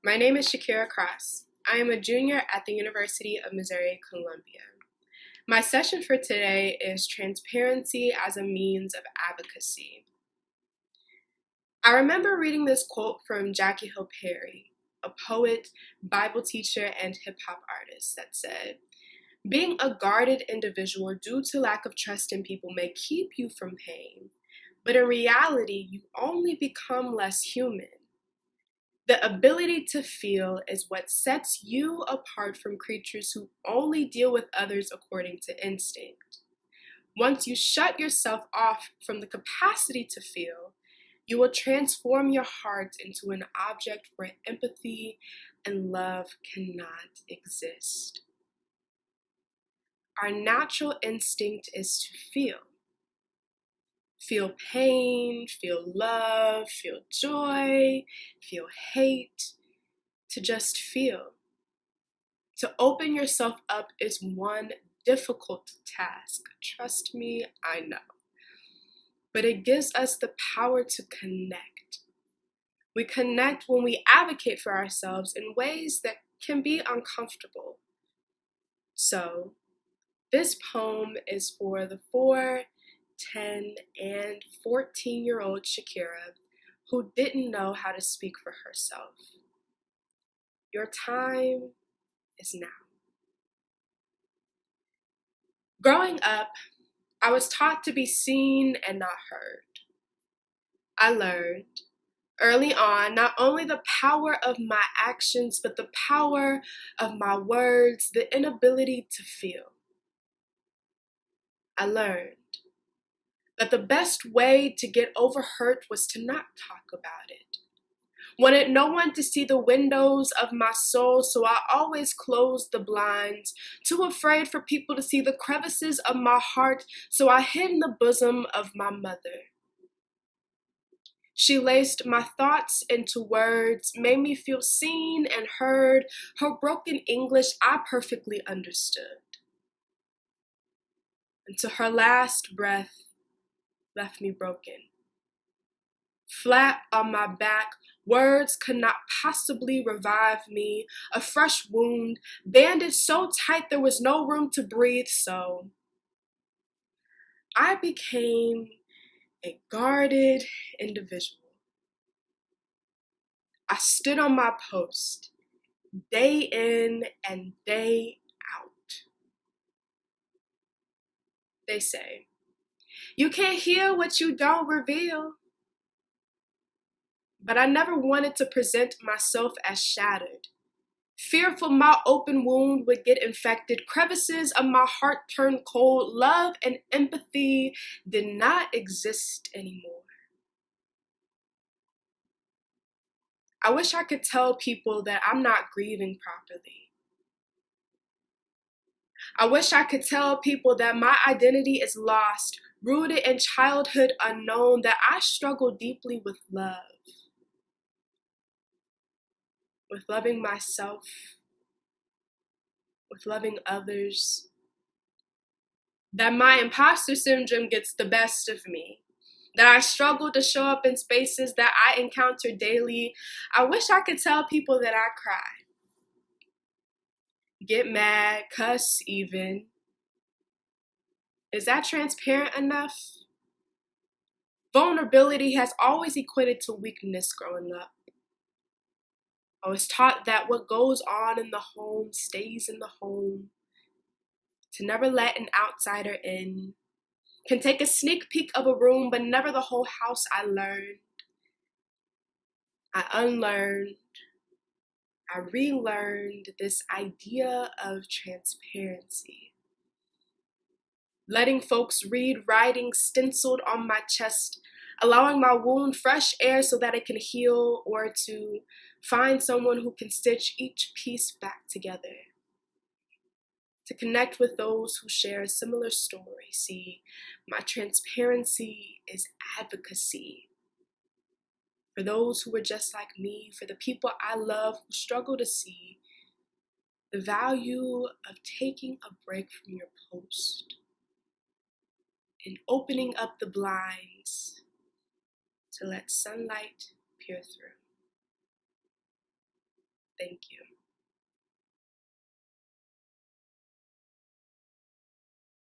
My name is Shakira Cross. I am a junior at the University of Missouri, Columbia. My session for today is Transparency as a Means of Advocacy. I remember reading this quote from Jackie Hill Perry, a poet, Bible teacher, and hip hop artist, that said, "Being a guarded individual due to lack of trust in people may keep you from pain, but in reality, you only become less human. The ability to feel is what sets you apart from creatures who only deal with others according to instinct. Once you shut yourself off from the capacity to feel, you will transform your heart into an object where empathy and love cannot exist. Our natural instinct is to feel. Feel pain, feel love, feel joy, feel hate, to just feel. To open yourself up is one difficult task. Trust me, I know. But it gives us the power to connect. We connect when we advocate for ourselves in ways that can be uncomfortable. So, this poem is for the 4, 10, and 14-year-old Shakira who didn't know how to speak for herself. Your time is now. Growing up, I was taught to be seen and not heard. I learned early on not only the power of my actions, but the power of my words, the inability to feel. I learned that the best way to get over hurt was to not talk about it. Wanted no one to see the windows of my soul, so I always closed the blinds. Too afraid for people to see the crevices of my heart, so I hid in the bosom of my mother. She laced my thoughts into words, made me feel seen and heard. Her broken English I perfectly understood. Until her last breath left me broken. Flat on my back, words could not possibly revive me. A fresh wound, bandaged so tight there was no room to breathe, so I became a guarded individual. I stood on my post, day in and day out. They say, "You can't heal what you don't reveal." But I never wanted to present myself as shattered. Fearful my open wound would get infected, crevices of my heart turned cold, love and empathy did not exist anymore. I wish I could tell people that I'm not grieving properly. I wish I could tell people that my identity is lost, rooted in childhood unknown, that I struggle deeply with love. With loving myself, with loving others, that my imposter syndrome gets the best of me, that I struggle to show up in spaces that I encounter daily. I wish I could tell people that I cry, get mad, cuss even. Is that transparent enough? Vulnerability has always equated to weakness growing up. I was taught that what goes on in the home stays in the home, to never let an outsider in. Can take a sneak peek of a room, but never the whole house. I learned. I unlearned. I relearned this idea of transparency. Letting folks read writing stenciled on my chest, allowing my wound fresh air so that it can heal, or to find someone who can stitch each piece back together. To connect with those who share a similar story. See, my transparency is advocacy. For those who are just like me, for the people I love who struggle to see the value of taking a break from your post and opening up the blinds to let sunlight peer through. Thank you.